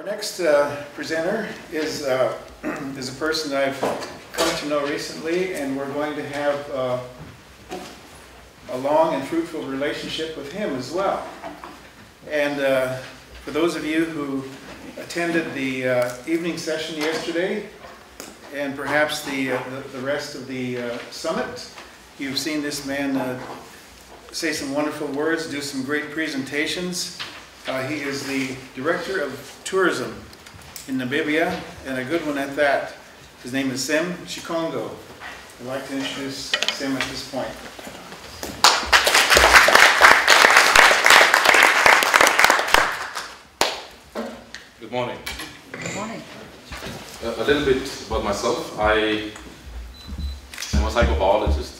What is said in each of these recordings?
Our next presenter is a person I've come to know recently, and we're going to have a long and fruitful relationship with him as well. And for those of you who attended the evening session yesterday, and perhaps the rest of the summit, you've seen this man say some wonderful words, do some great presentations. He is the Director of Tourism in Namibia, and a good one at that. His name is Sem Chikongo. I'd like to introduce Sem at this point. Good morning. Good morning. A little bit about myself. I am a psychobiologist,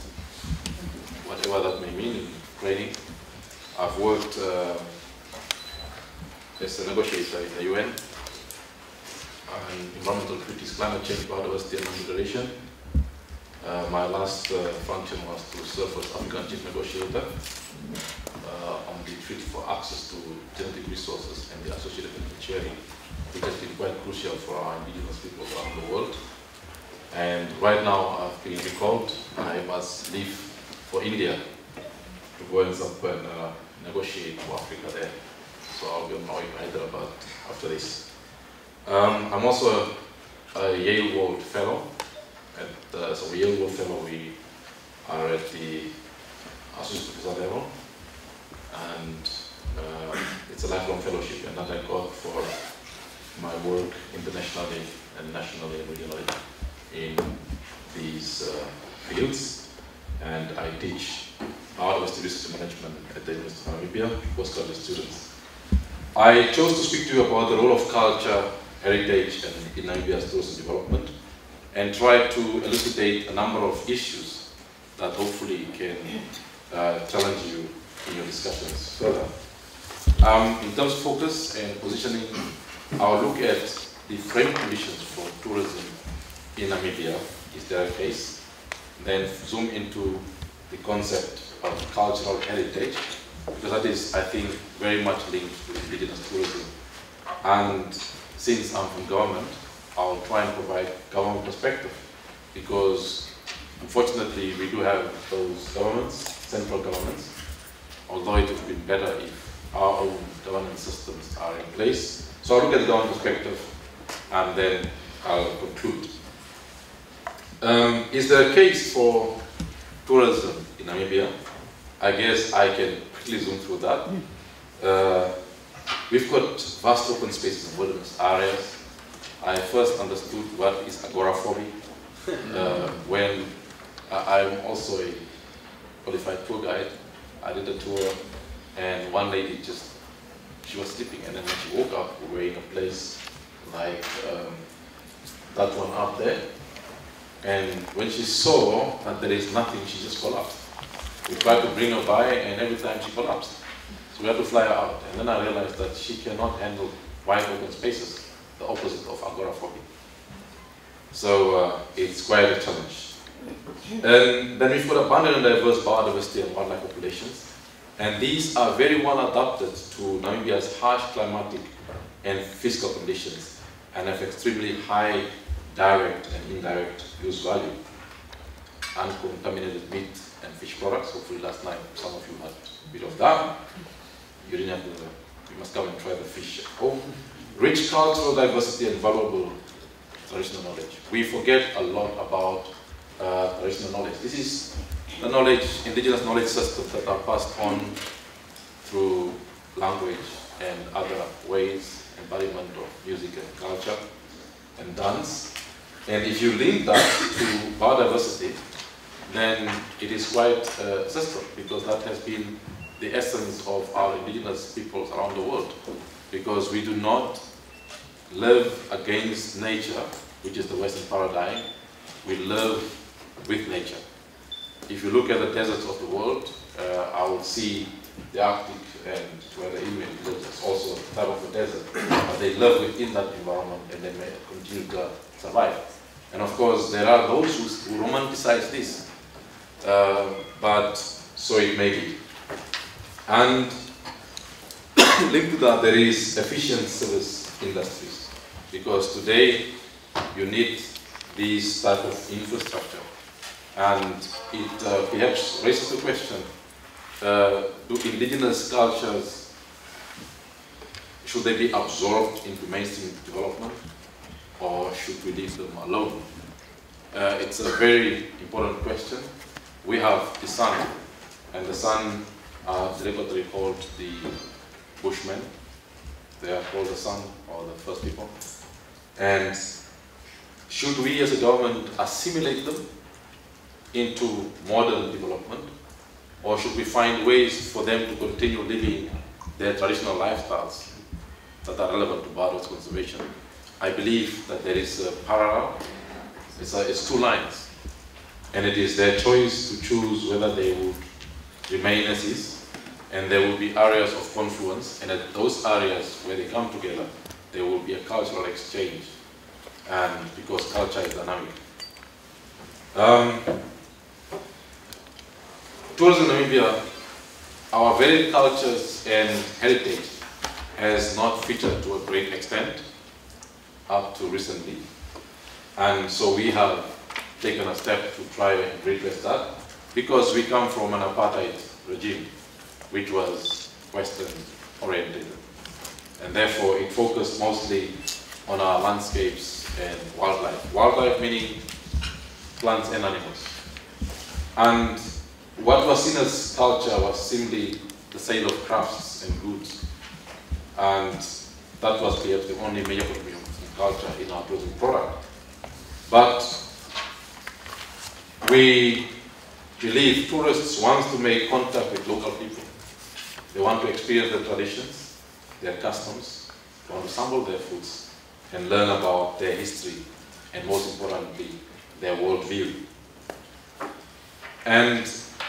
whatever that may mean in training. I've worked as a negotiator in the UN on environmental treaties, climate change, biodiversity and non-degradation. My last function was to serve as African chief negotiator on the Treaty for Access to Genetic Resources and the associated benefit sharing, which has been quite crucial for our indigenous people around the world. And right now I've been recalled. I must leave for India to go and negotiate for Africa there. So I'll be on my way to Hyderabad after this. I'm also a Yale World Fellow. So Yale World Fellow, we are at the associate professor level, and it's a lifelong fellowship, and that I got for my work internationally and nationally and regionally in these fields. And I teach biodiversity research management at the University of Namibia, postgraduate students. I chose to speak to you about the role of culture, heritage, and in Namibia's tourism development, and try to elucidate a number of issues that hopefully can challenge you in your discussions further. In terms of focus and positioning, I'll look at the frame conditions for tourism in Namibia. Is there a case? Then zoom into the concept of cultural heritage, because that is, I think, very much linked with indigenous tourism. And since I'm from government, I'll try and provide government perspective, because unfortunately we do have those governments, central governments, although it would have been better if our own governance systems are in place. So I'll look at the government perspective and then I'll conclude. Is there a case for tourism in Namibia? I guess I can quickly zoom through that. We've got vast open spaces and wilderness areas. I first understood what is agoraphobia when I'm also a qualified tour guide. I did a tour, and one lady she was sleeping, and then when she woke up, we were in a place like that one up there. And when she saw that there is nothing, she just collapsed. We tried to bring her by, and every time she collapsed. So we had to fly her out. And then I realized that she cannot handle wide open spaces, the opposite of agoraphobia. So it's quite a challenge. And then we've got abundant and diverse biodiversity and wildlife populations. And these are very well adapted to Namibia's harsh climatic and physical conditions, and have extremely high direct and indirect use value. Uncontaminated meat and fish products. Hopefully last night some of you had a bit of that. You didn't have to, you must come and try the fish at home. Rich cultural diversity and valuable traditional knowledge. We forget a lot about traditional knowledge. This is the knowledge, indigenous knowledge systems that are passed on through language and other ways, embodiment of music and culture and dance. And if you link that to biodiversity, then it is quite a system, because that has been the essence of our indigenous peoples around the world. Because we do not live against nature, which is the Western paradigm. We live with nature. If you look at the deserts of the world, I would see the Arctic and where the Inuit lives is also a type of a desert. But they live within that environment and they may continue to survive. And of course, there are those who romanticize this. But so it may be. And linked to that, there is efficient service industries. Because today you need this type of infrastructure. And it perhaps raises the question, do indigenous cultures, should they be absorbed into mainstream development, or should we leave them alone? It's a very important question. We have the San, and the San are deliberately called the Bushmen. They are called the San, or the first people. And should we as a government assimilate them into modern development, or should we find ways for them to continue living their traditional lifestyles that are relevant to Bardo's conservation? I believe that there is a parallel. It's two lines, and it is their choice to choose whether they would remain as is, and there will be areas of confluence, and at those areas where they come together, there will be a cultural exchange, and because culture is dynamic. Tourism in Namibia, our very cultures and heritage has not featured to a great extent up to recently. And so we have taken a step to try and redress that, because we come from an apartheid regime, which was Western oriented. And therefore it focused mostly on our landscapes and wildlife. Wildlife meaning plants and animals. And what was seen as culture was simply the sale of crafts and goods. And that was perhaps the only major contribution in culture in our tourism product. But we believe tourists want to make contact with local people. They want to experience their traditions, their customs, they want to sample their foods, and learn about their history, and most importantly, their worldview. And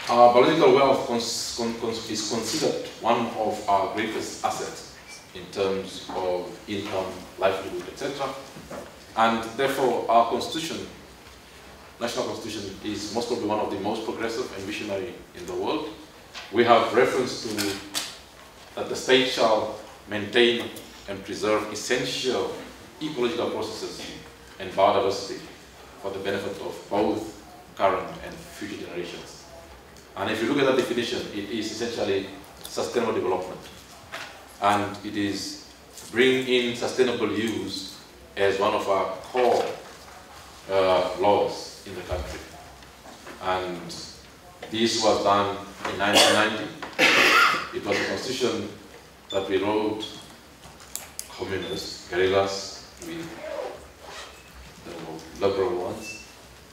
our biological wealth is considered one of our greatest assets in terms of income, livelihood, etc. And therefore, our constitution, national constitution, is most probably one of the most progressive and visionary in the world. We have reference to that the state shall maintain and preserve essential ecological processes and biodiversity for the benefit of both current and future generations. And if you look at that definition, it is essentially sustainable development. And it is bringing in sustainable use as one of our core laws in the country. And this was done in 1990. It was a constitution that we wrote, communists, guerrillas, with the liberal ones.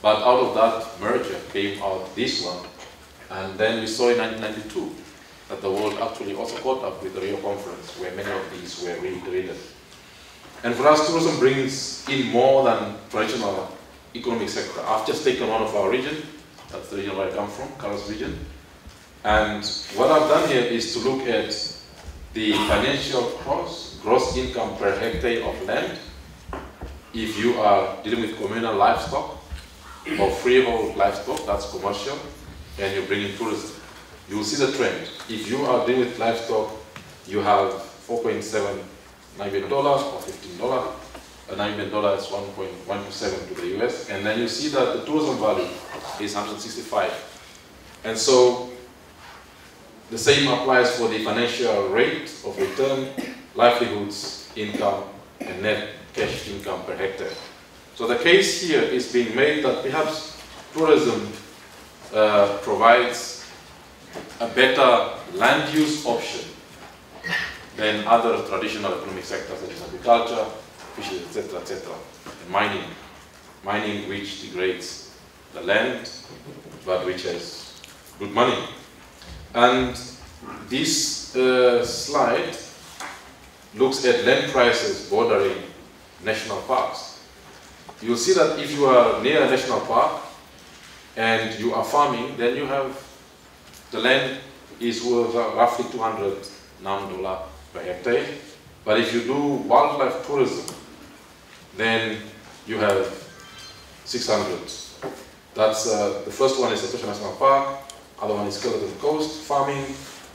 But out of that merger came out this one. And then we saw in 1992 that the world actually also caught up with the Rio Conference, where many of these were reiterated. And for us, tourism brings in more than traditional economic sector. I've just taken one of our region, that's the region where I come from, Karos region. And what I've done here is to look at the financial gross income per hectare of land if you are dealing with communal livestock or freehold livestock, that's commercial, and you bring in tourism. You will see the trend. If you are dealing with livestock, you have $4.7 Namibian or $15. A Namibian dollar is 1.127 to the US, and then you see that the tourism value is 165. And so the same applies for the financial rate of return, livelihoods, income, and net cash income per hectare. So the case here is being made that perhaps tourism provides a better land use option than other traditional economic sectors such as agriculture, fisheries, etc., etc., and mining which degrades the land, but which has good money. And this slide looks at land prices bordering national parks. You'll see that if you are near a national park and you are farming, then you have the land is worth roughly 200 $9 per hectare. But if you do wildlife tourism, then you have 600. That's the first one is Etosha National Park, other one is Skeleton Coast, farming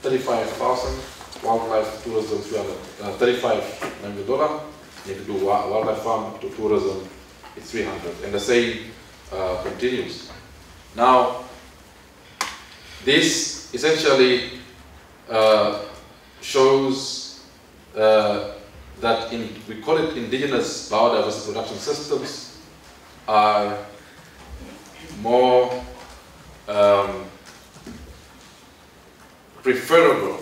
35,000, wildlife tourism $35 million, If you do wildlife farm to tourism, it's 300, and the same continues. Now, this essentially shows that we call it indigenous biodiversity production systems are more preferable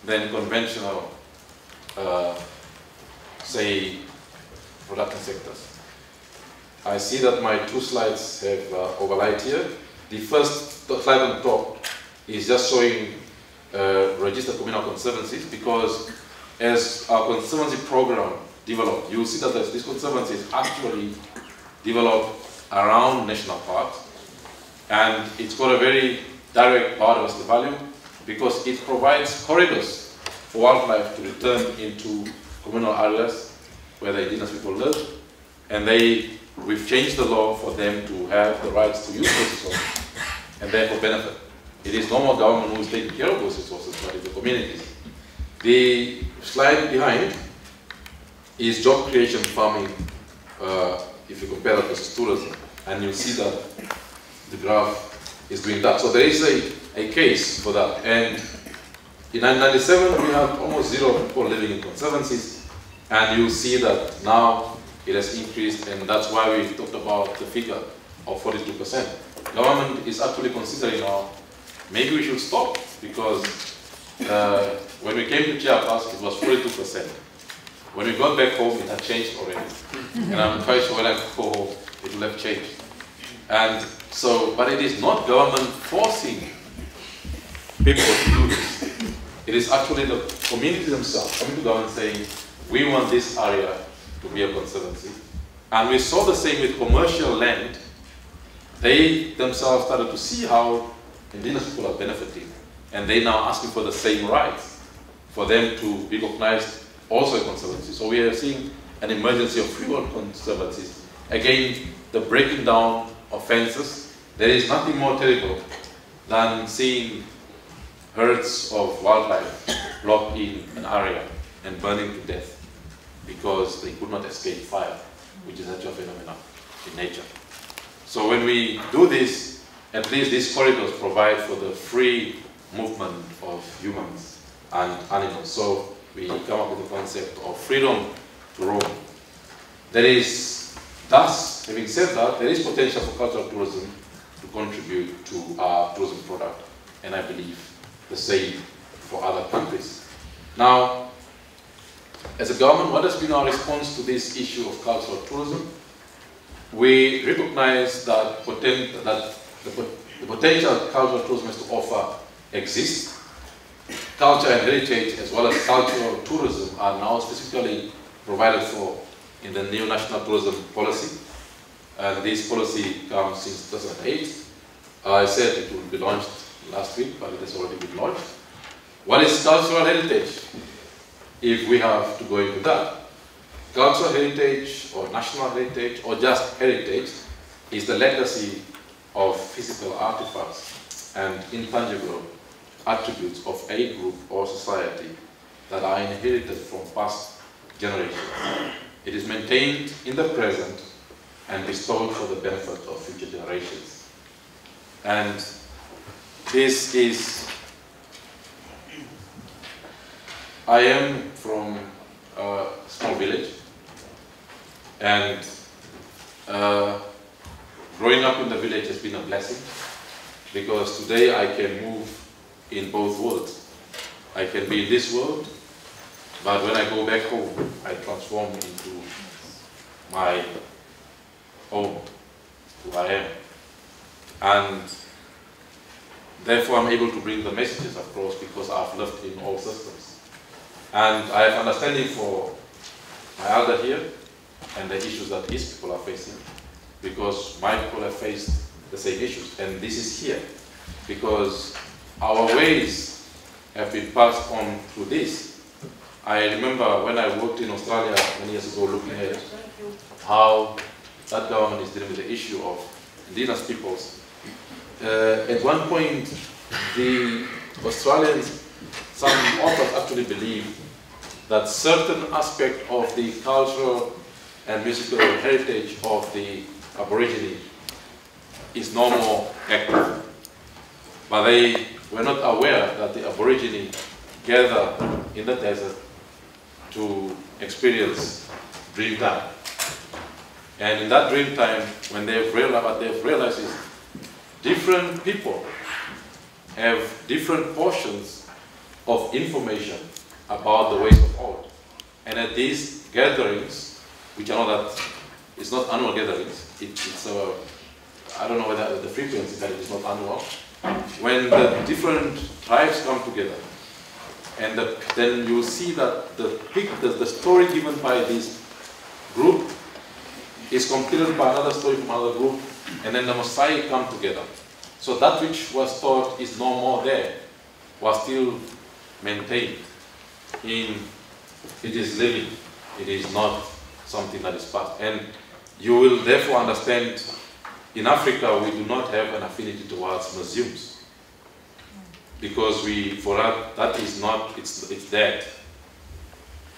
than conventional, say, production sectors. I see that my two slides have overlaid here. The first slide on top is just showing registered communal conservancies, because as our conservancy program developed, you'll see that these conservancies actually developed around national parks, and it's got a very direct biodiversity value because it provides corridors for wildlife to return into communal areas where the indigenous people live, and we've changed the law for them to have the rights to use those resources and therefore benefit. It is not more government who is taking care of those resources, but it's the communities. The slide behind is job creation farming, if you compare that versus tourism, and you'll see that the graph is doing that. So there is a case for that. And in 1997, we had almost 0 people living in conservancies, and you'll see that now it has increased, and that's why we talked about the figure of 42%. Government is actually considering now, maybe we should stop, because when we came to Chiapas, it was 42%. When we got back home, it had changed already. And I'm quite sure when I go home, it will have changed. And so, but it is not government forcing people to do this. It is actually the community themselves coming to government saying, we want this area to be a conservancy. And we saw the same with commercial land. They themselves started to see how indigenous people are benefiting, and they now asking for the same rights for them to be recognized also in conservancy. So we are seeing an emergence of freehold conservancies. Again, the breaking down of fences. There is nothing more terrible than seeing herds of wildlife blocked in an area and burning to death because they could not escape fire, which is actually a phenomenon in nature. So when we do this, at least these corridors provide for the free movement of humans and animals. So we come up with the concept of freedom to roam. There is, thus, having said that, there is potential for cultural tourism to contribute to our tourism product, and I believe the same for other countries. Now, as a government, what has been our response to this issue of cultural tourism? We recognize that the potential cultural tourism has to offer exists. Culture and heritage, as well as cultural tourism, are now specifically provided for in the new national tourism policy. And this policy comes since 2008. I said it will be launched last week, but it has already been launched. What is cultural heritage? If we have to go into that. Cultural heritage, or national heritage, or just heritage, is the legacy of physical artifacts and intangible attributes of a group or society that are inherited from past generations. It is maintained in the present and bestowed for the benefit of future generations. And this is, I am from a small village, and growing up in the village has been a blessing, because today I can move in both worlds. I can be in this world, but when I go back home, I transform into my home, who I am. And therefore I'm able to bring the messages across because I've lived in all systems. And I have understanding for my elder here and the issues that his people are facing, because my people have faced the same issues. And this is here because our ways have been passed on through this. I remember when I worked in Australia many years ago, looking at how that government is dealing with the issue of indigenous peoples. At one point, the Australians, some authors actually believe that certain aspect of the cultural and musical heritage of the Aborigine is no more active. But they were not aware that the Aborigine gather in the desert to experience dream time. And in that dream time, when they've realized, what they've realized is different people have different portions of information about the ways of old. And at these gatherings, which I know that it's not annual gatherings, I don't know whether the frequency that it is not annual, when the different tribes come together, and then you see that the story given by this group is completed by another story from another group, and then the Mosaic come together. So that which was taught is no more there, was still maintained. It is living, it is not something that is past. And you will therefore understand, in Africa we do not have an affinity towards museums. Because for us, that is not, it's dead.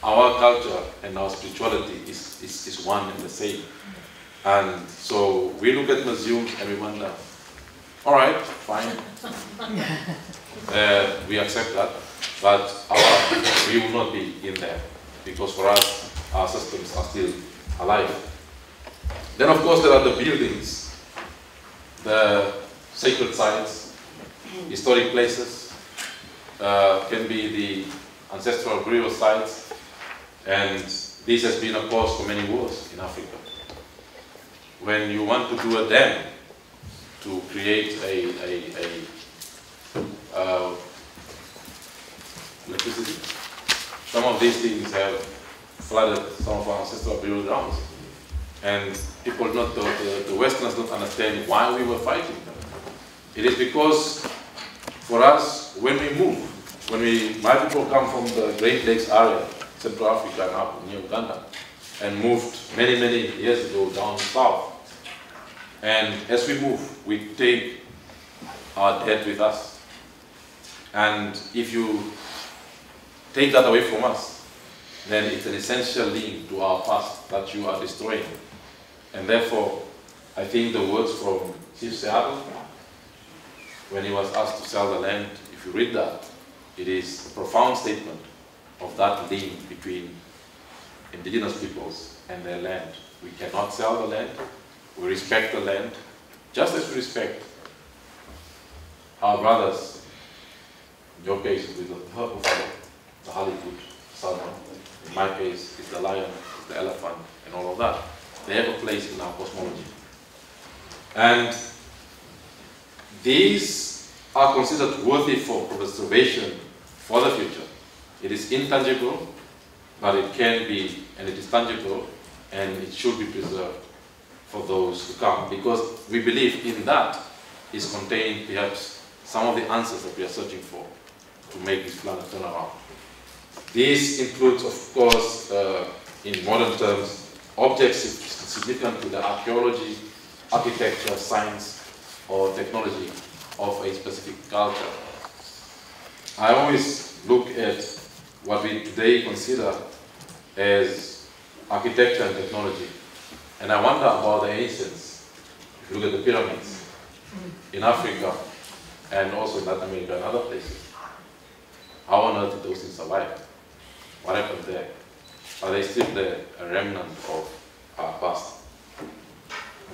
Our culture and our spirituality is one and the same. And so we look at museums and we wonder, all right, fine. We accept that, but we will not be in there, because for us, our systems are still alive. Then of course there are the buildings, the sacred sites, historic places, can be the ancestral burial sites, and this has been a cause for many wars in Africa. When you want to do a dam to create electricity, some of these things have flooded some of our ancestral burial grounds. And people the Westerners don't understand why we were fighting. It is because for us, when we move, my people come from the Great Lakes area, Central Africa and up near Uganda, and moved many, many years ago down south. And as we move, we take our dead with us. And if you take that away from us, then it's an essential link to our past that you are destroying. And therefore, I think the words from Chief Seattle, when he was asked to sell the land, if you read that, it is a profound statement of that link between indigenous peoples and their land. We cannot sell the land. We respect the land, just as we respect our brothers. In your case, with the buffalo, the Hollywood salmon. In my case, it's the lion, it's the elephant, and all of that. They have a place in our cosmology. And these are considered worthy for preservation for the future. It is intangible, but it can be, and it is tangible, and it should be preserved for those who come, because we believe in that is contained perhaps some of the answers that we are searching for to make this planet turn around. This includes, of course, in modern terms, objects significant to the archaeology, architecture, science, or technology of a specific culture. I always look at what we today consider as architecture and technology, and I wonder about the ancients. If you look at the pyramids in Africa and also in Latin America and other places, how on earth did those things survive? What happened there? Are they still a remnant of our past?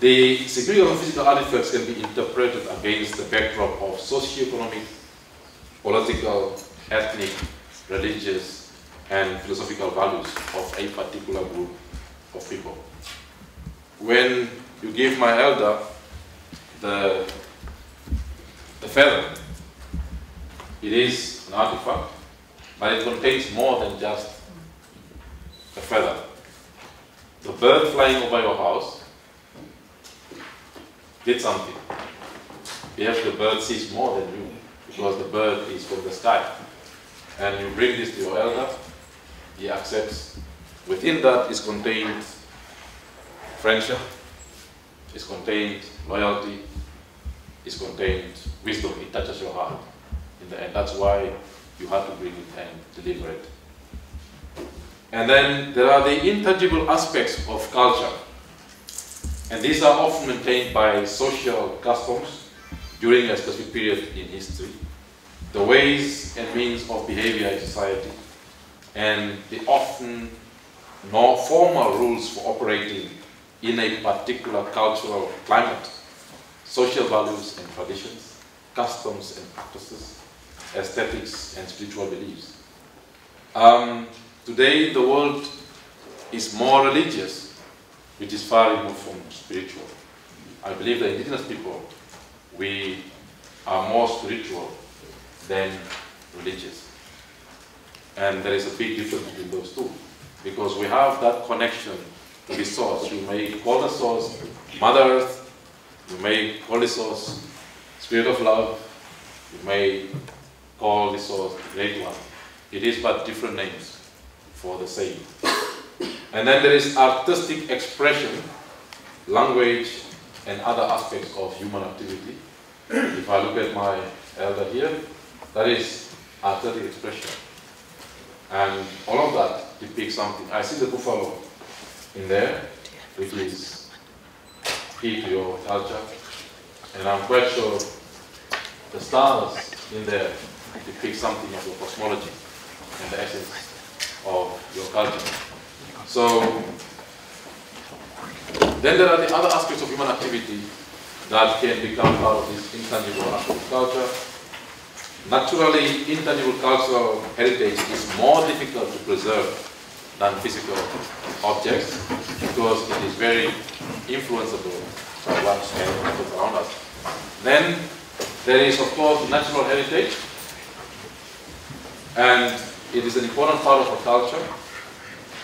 The significance of physical artifacts can be interpreted against the backdrop of socio-economic, political, ethnic, religious, and philosophical values of a particular group of people. When you give my elder the feather, it is an artifact, but it contains more than just a feather. The bird flying over your house did something. Perhaps the bird sees more than you, because the bird is from the sky. And you bring this to your elder, he accepts. Within that is contained friendship, is contained loyalty, is contained wisdom. It touches your heart in the end. That's why you have to bring it and deliver it. And then there are the intangible aspects of culture. And these are often maintained by social customs during a specific period in history, the ways and means of behavior in society, and the often more formal rules for operating in a particular cultural climate, social values and traditions, customs and practices, aesthetics and spiritual beliefs. Today the world is more religious, which is far removed from spiritual. I believe that indigenous people, we are more spiritual than religious. And there is a big difference between those two, because we have that connection to the source. You may call the source Mother Earth, you may call the source Spirit of Love, you may call the source the Great One. It is but different names for the same. And then there is artistic expression, language, and other aspects of human activity. If I look at my elder here, that is artistic expression. And all of that depicts something. I see the buffalo in there, which is key to your culture. And I'm quite sure the stars in there depict something of your cosmology and the essence of your culture. So, then there are the other aspects of human activity that can become part of this intangible aspect of culture. Naturally, intangible cultural heritage is more difficult to preserve than physical objects because it is very influenceable by what's around us. Then there is, of course, natural heritage, and it is an important part of our culture.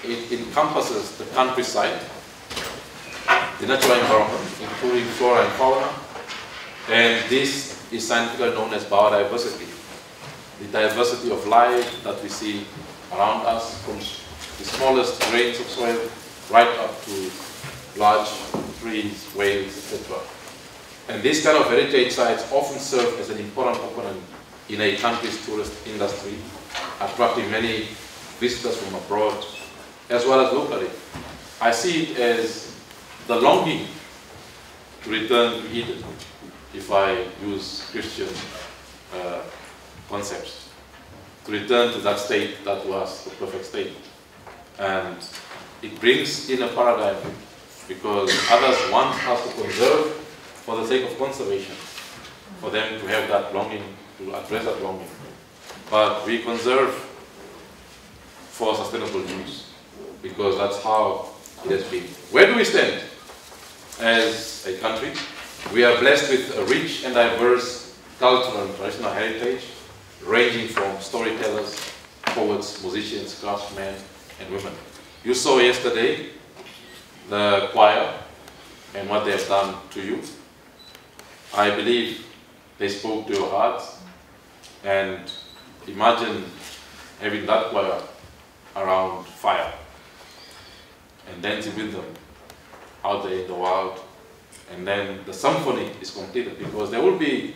It encompasses the countryside, the natural environment, including flora and fauna, and this is scientifically known as biodiversity. The diversity of life that we see around us, from the smallest grains of soil right up to large trees, whales, etc. And these kind of heritage sites often serve as an important component in a country's tourist industry, attracting many visitors from abroad as well as locally. I see it as the longing to return to Eden, if I use Christian concepts, to return to that state that was the perfect state. And it brings in a paradigm because others want us to conserve for the sake of conservation, for them to have that longing, to address that longing. But we conserve for sustainable use because that's how it has been. Where do we stand as a country? We are blessed with a rich and diverse cultural and traditional heritage, ranging from storytellers, poets, musicians, craftsmen, and women. You saw yesterday the choir and what they have done to you. I believe they spoke to your hearts, and imagine having that choir around fire and dancing with them out there in the wild. And then the symphony is completed because there will be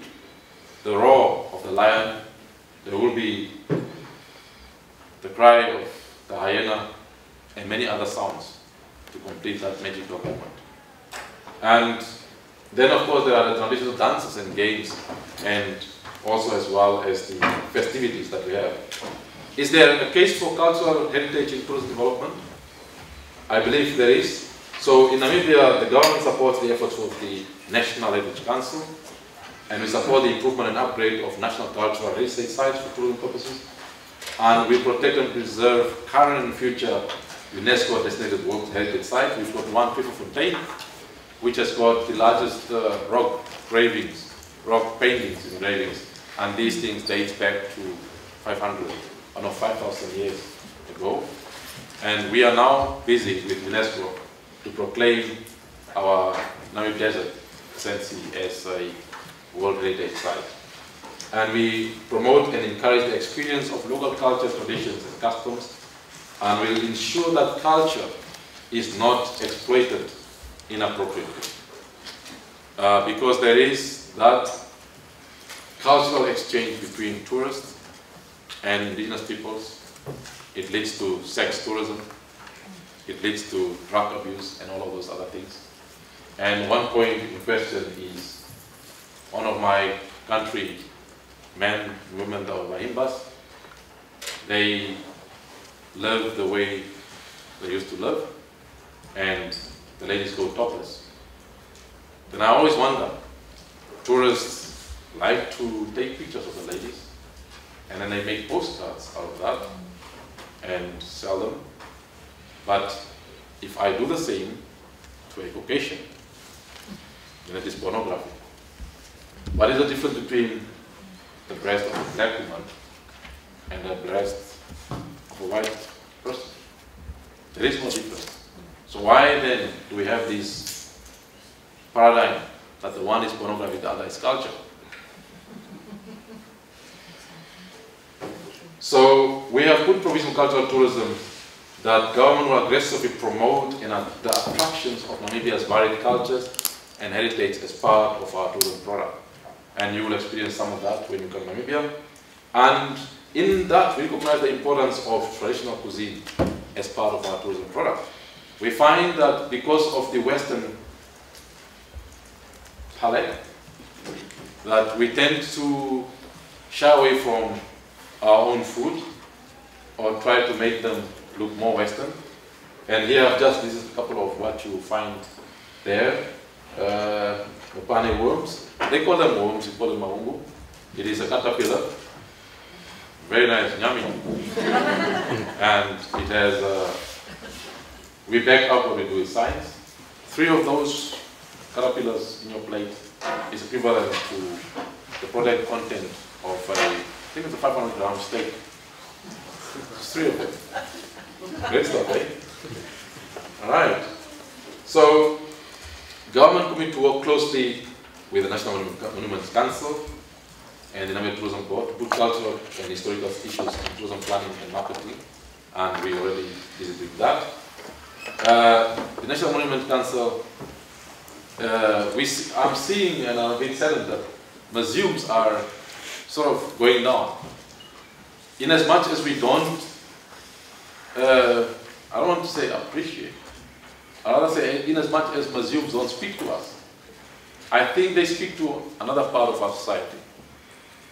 the roar of the lion, there will be the cry of the hyena, and many other sounds to complete that magical moment. And then, of course, there are the traditional dances and games, and also as well as the festivities that we have. Is there a case for cultural heritage in tourism development? I believe there is. So in Namibia, the government supports the efforts of the National Heritage Council, and we support the improvement and upgrade of national cultural heritage sites for tourism purposes. And we protect and preserve current and future UNESCO designated World Heritage Site. We've got one Pifferfontein, which has got the largest rock paintings, engravings, and these things date back to 5,000 years ago. And we are now busy with UNESCO to proclaim our Namib Desert Sensi as a World Heritage Site. And we promote and encourage the experience of local culture, traditions, and customs, and will ensure that culture is not exploited inappropriately. Because there is that cultural exchange between tourists and indigenous peoples it leads to sex tourism, it leads to drug abuse and all of those other things. And one point in question is one of my country men, women, the Mahimbas, they live the way they used to live, and the ladies go topless. Then I always wonder, tourists like to take pictures of the ladies, and then they make postcards out of that and sell them. But if I do the same to a Caucasian, then it is pornography. What is the difference between the breast of a black woman and the breast of a white person? There is no difference. So why then do we have this paradigm that the one is pornography, the other is culture? So we have put provisional cultural tourism that government will aggressively promote the attractions of Namibia's varied cultures and heritage as part of our tourism product. And you will experience some of that when you come to Namibia. And in that, we recognize the importance of traditional cuisine as part of our tourism product. We find that because of the Western palate, that we tend to shy away from our own food or try to make them look more Western. And here I've just listed a couple of what you find there. Mopane worms. They call them worms, we call them maungu. It is a caterpillar. Very nice, yummy. And it has, we back up what we do with science. 3 of those caterpillars in your plate is equivalent to the protein content of I think it's a 500-gram steak. It's 3 of them. Great stuff, eh? All right. So, government committed to work closely with the National Monuments Council and the Namibia Tourism Board to put cultural and historical issues in tourism planning and marketing, and we already did with that. The National Monuments Council, I'm seeing, and I've been saddened that museums are sort of going down. In as much as we don't, I don't want to say appreciate, I'd rather say in as much as museums don't speak to us, I think they speak to another part of our society.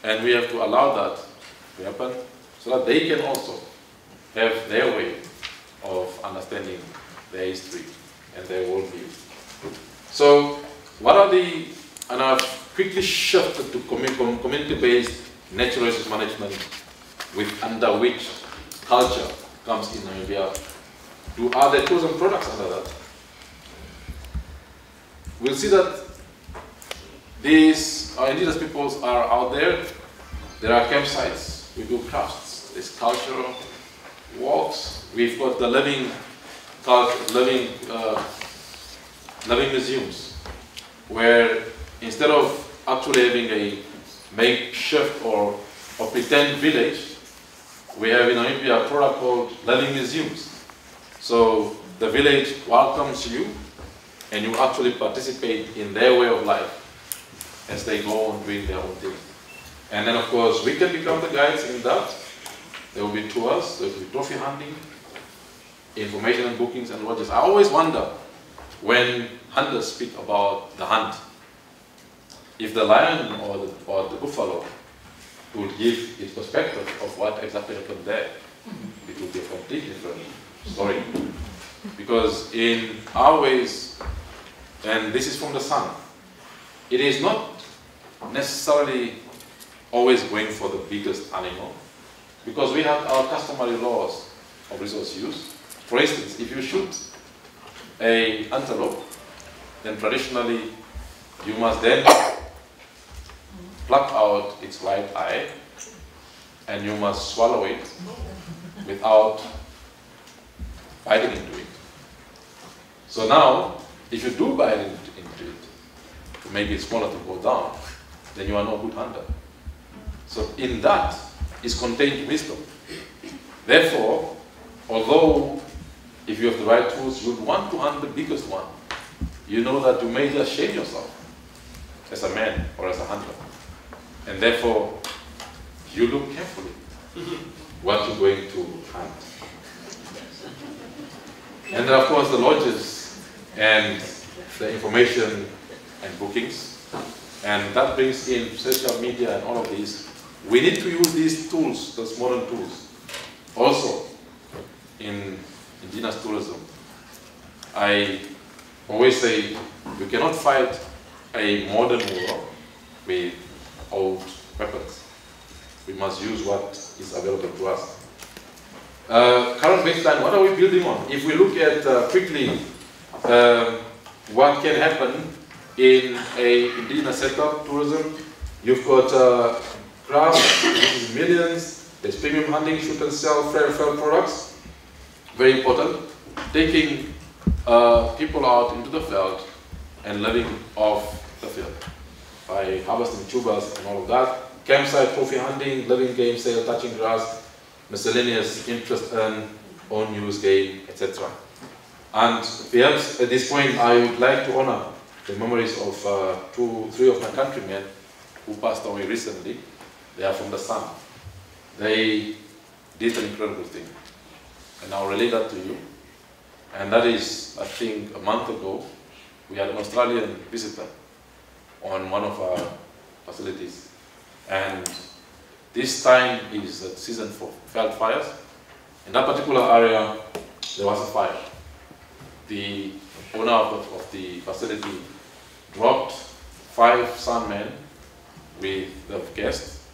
And we have to allow that to happen so that they can also have their way of understanding their history and their worldview. So what are the, and I've quickly shifted to community-based natural resource management under which culture comes in Namibia. Are there tourism products under that? We'll see that these indigenous peoples are out there. There are campsites. We do crafts. There's cultural walks. We've got the living museums, where instead of actually having a makeshift or pretend village, we have in Namibia a product called living museums. So the village welcomes you, and you actually participate in their way of life as they go on doing their own thing. And then, of course, we can become the guides in that. There will be tours, there will be trophy hunting, information and bookings and lodges. I always wonder when hunters speak about the hunt, if the lion or the buffalo would give its perspective of what exactly happened there, it would be a completely different story. Because in our ways, and this is from the sun, it is not necessarily always going for the biggest animal, because we have our customary laws of resource use. For instance, if you shoot an antelope, then traditionally you must then pluck out its right eye, and you must swallow it without biting into it. So now, if you do bite into it, to make it smaller to go down, then you are no good hunter. So in that is contained wisdom. Therefore, although if you have the right tools, you would want to hunt the biggest one, you know that you may just shame yourself as a man or as a hunter. And therefore, you look carefully what you're going to hunt. And then of course the lodges and the information and bookings. And that brings in social media and all of these. We need to use these tools, those modern tools, also in indigenous tourism. I always say we cannot fight a modern war with old weapons. We must use what is available to us. Current baseline, what are we building on? If we look at quickly what can happen in a indigenous setup, tourism, you've got craft, which is millions, there's premium hunting, shoot and sell, fair products, very important. Taking people out into the field and living off the field by harvesting tubers and all of that. Campsite, trophy hunting, living game sale, touching grass, miscellaneous interest earn, own use game, etc. And perhaps at this point I would like to honor the memories of three of my countrymen who passed away recently. They are from the Sun. They did an incredible thing. And I'll relate that to you. And that is, I think, a month ago, we had an Australian visitor on one of our facilities. And this time is the season for veld fires. In that particular area, there was a fire. The owner of the facility dropped 5 Sun men with the guests,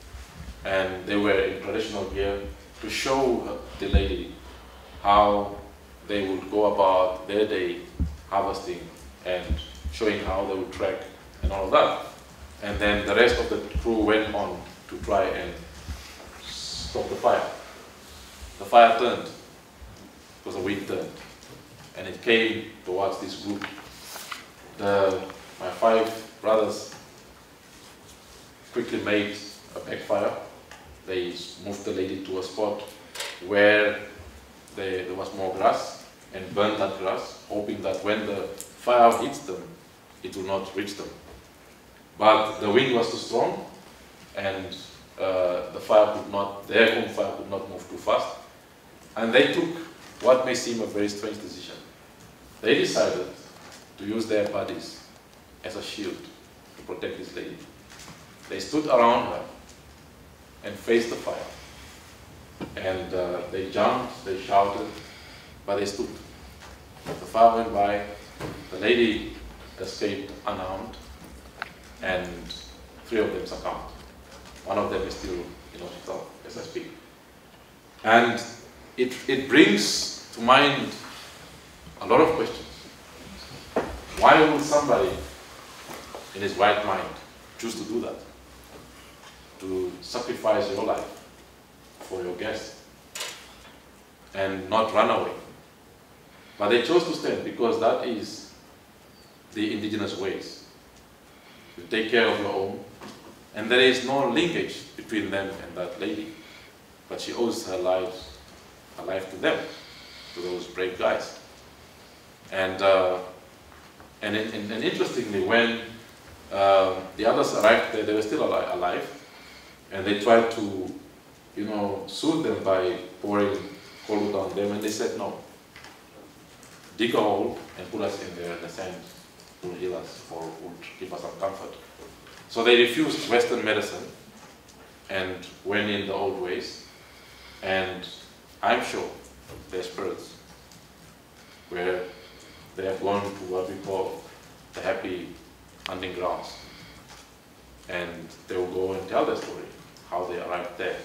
and they were in traditional gear to show the lady how they would go about their day harvesting and showing how they would track and all of that. And then the rest of the crew went on to try and stop the fire. The fire turned because the wind turned, and it came towards this group. My 5 brothers quickly made a backfire. They moved the lady to a spot where there was more grass and burned that grass, hoping that when the fire hits them, it will not reach them. But the wind was too strong, and the fire could not, their own fire could not move too fast. And they took what may seem a very strange decision. They decided to use their bodies as a shield to protect this lady. They stood around her and faced the fire. And they jumped, they shouted, but they stood. The fire went by, the lady escaped unharmed, and 3 of them succumbed. One of them is still in hospital as I speak. And it brings to mind a lot of questions. Why would somebody in his right mind choose to do that? To sacrifice your life for your guest and not run away. But they chose to stand because that is the indigenous ways. You take care of your own, and there is no linkage between them and that lady. But she owes her life to them, to those brave guys. And interestingly, when the others arrived there, they were still alive, and they tried to, soothe them by pouring cold water on them, and they said no. Dig a hole and put us in there, and the sand will heal us or would give us some comfort. So they refused Western medicine and went in the old ways, and I'm sure their spirits, where they have gone to what we call the happy hunting grounds, and they will go and tell their story, how they arrived there.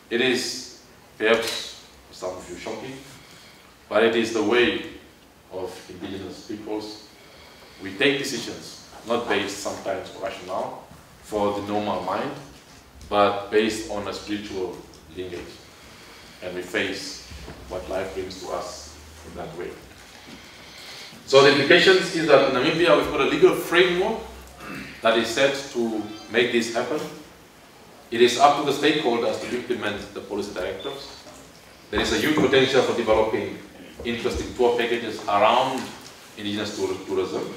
It is perhaps for some of you shocking, but it is the way of indigenous peoples. We take decisions not based sometimes on rationale for the normal mind, but based on a spiritual lineage, and we face what life brings to us in that way. So the implications is that in Namibia we've got a legal framework that is set to make this happen. It is up to the stakeholders to implement the policy directives. There is a huge potential for developing interesting tour packages around indigenous tourism.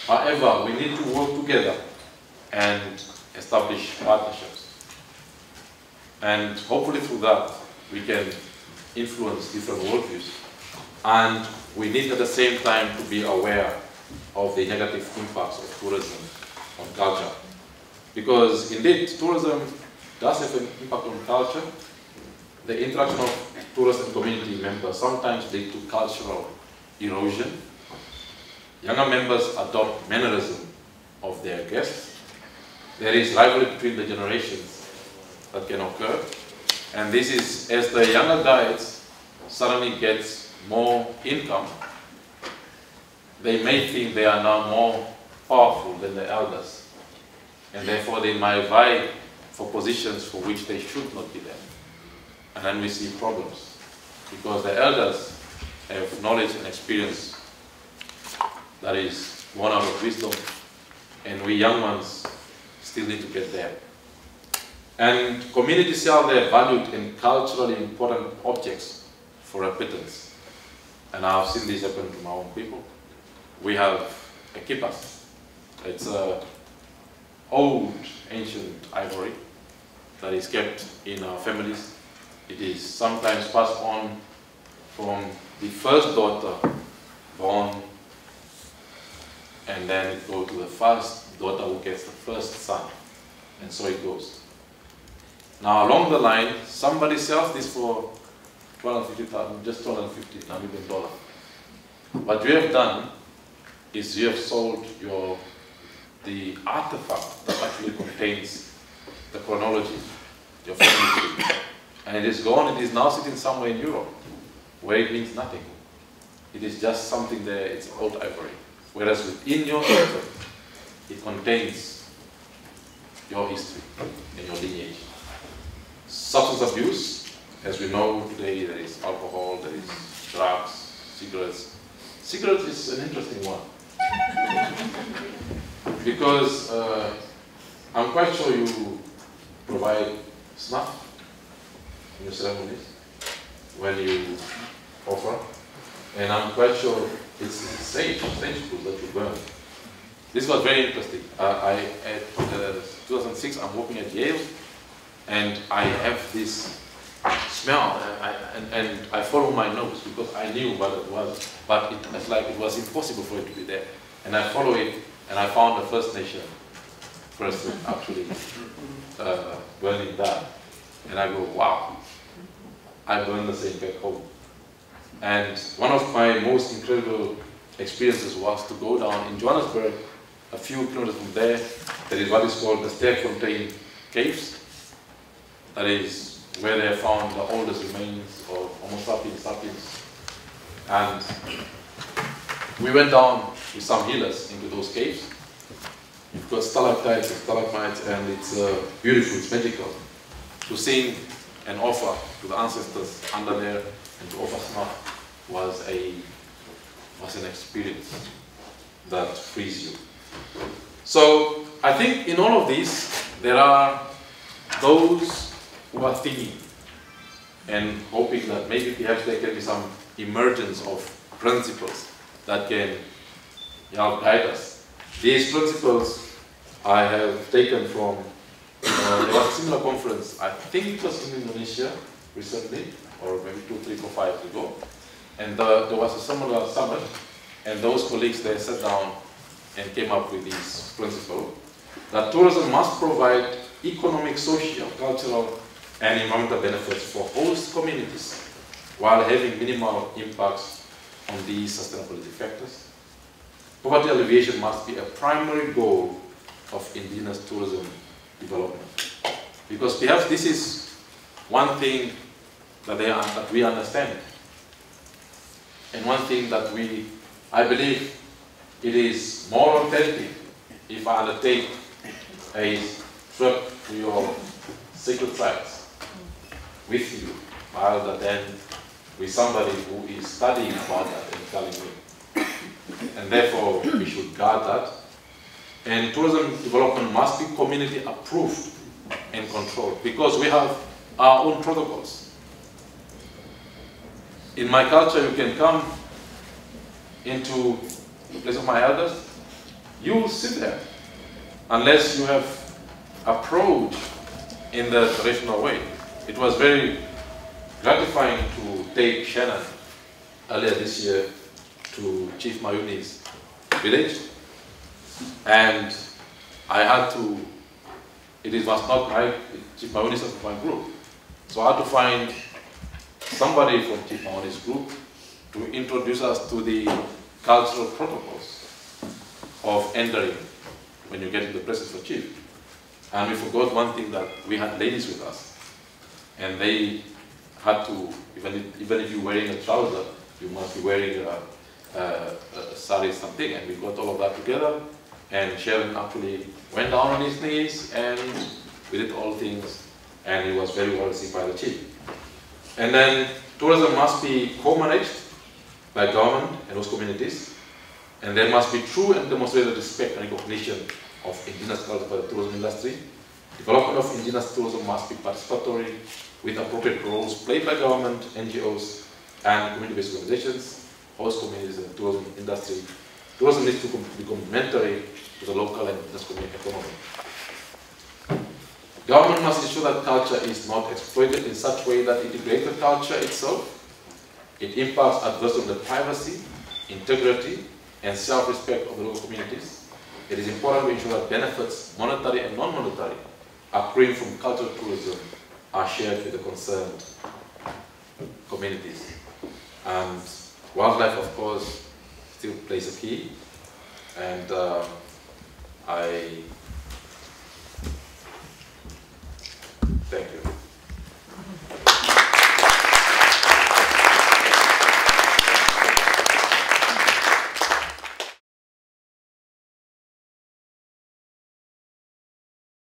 However, we need to work together and establish partnerships. And hopefully through that, we can influence different worldviews And we need at the same time to be aware of the negative impacts of tourism on culture. Because indeed, tourism does have an impact on culture. The interaction of tourists and community members sometimes lead to cultural erosion. Younger members adopt mannerism of their guests. There is rivalry between the generations that can occur. And this is as the younger guides suddenly gets more income, they may think they are now more powerful than the elders. And therefore they might vie for positions for which they should not be there. And then we see problems. Because the elders have knowledge and experience that is born out of wisdom. And we young ones still need to get there. And communities sell their valued and culturally important objects for a pittance. And I've seen this happen to my own people. We have a kipas. It's an old, ancient ivory that is kept in our families. It is sometimes passed on from the first daughter born, and then it goes to the first daughter who gets the first son. And so it goes. Now along the line, somebody sells this for $250,000, just $250 Namibian. What you have done is you have sold the artifact that actually contains the chronology, your family tree. And it is gone, it is now sitting somewhere in Europe, where it means nothing. It is just something there, it's old ivory. Whereas within your system, it contains your history and your lineage. Substance abuse, as we know today, there is alcohol, there is drugs, cigarettes. Cigarettes is an interesting one. Because I'm quite sure you provide snuff in your ceremonies when you offer. And I'm quite sure it's sage food that you burn. This was very interesting. At 2006, I'm working at Yale, and I have this smell, and I follow my nose because I knew what it was, but it's like it was impossible for it to be there. And I follow it, and I found the First Nation person actually burning that. And I go, wow, I burned the same back home. And one of my most incredible experiences was to go down in Johannesburg, a few kilometers from there. There is what is called the Sterkfontein Caves. That is where they have found the oldest remains of Homo sapiens. And we went down with some healers into those caves. You've got stalactites and stalagmites, and it's beautiful, it's magical. To sing and offer to the ancestors under there and to offer snuff was an experience that frees you. So I think in all of these, there are those who are thinking and hoping that maybe perhaps there can be some emergence of principles that can help guide us. These principles I have taken from, there was a similar conference, I think it was in Indonesia recently, or maybe 2, 3, 4, 5 years ago. And there was a similar summit, and those colleagues there sat down and came up with this principle that tourism must provide economic, social, cultural, and environmental benefits for host communities while having minimal impacts on these sustainability factors. Poverty alleviation must be a primary goal of indigenous tourism development. Because perhaps this is one thing that we understand. And one thing that I believe it is more authentic if I undertake a trip to your sacred sites with you, rather than with somebody who is studying about that and telling me. And therefore, we should guard that. And tourism development must be community approved and controlled, because we have our own protocols. In my culture, you can come into the place of my elders, you sit there, unless you have approached in the traditional way. It was very gratifying to take Shannon earlier this year to Chief Mayuni's village, and I had to, it was not my, Chief Mayuni's of my group, so I had to find somebody from Chief Mayuni's group to introduce us to the cultural protocols of entering when you get into the presence of Chief. And we forgot one thing, that we had ladies with us, and they had to, even if you're wearing a trouser, you must be wearing a sari something, and we got all of that together, and Sharon actually went down on his knees, and we did all things, and he was very well received by the Chief. And then tourism must be co-managed by government and host communities, and there must be true and demonstrated respect and recognition of indigenous culture by the tourism industry. Development of indigenous tourism must be participatory with appropriate roles played by government, NGOs, and community-based organizations, host communities, and the tourism industry. Tourism needs to be complementary to the local and indigenous community economy. Government must ensure that culture is not exploited in such a way that integrated culture itself. It impacts adversely on the privacy, integrity, and self-respect of the local communities. It is important to ensure that benefits, monetary and non-monetary, accruing from cultural tourism are shared with the concerned communities. And wildlife, of course, still plays a key. And I thank you.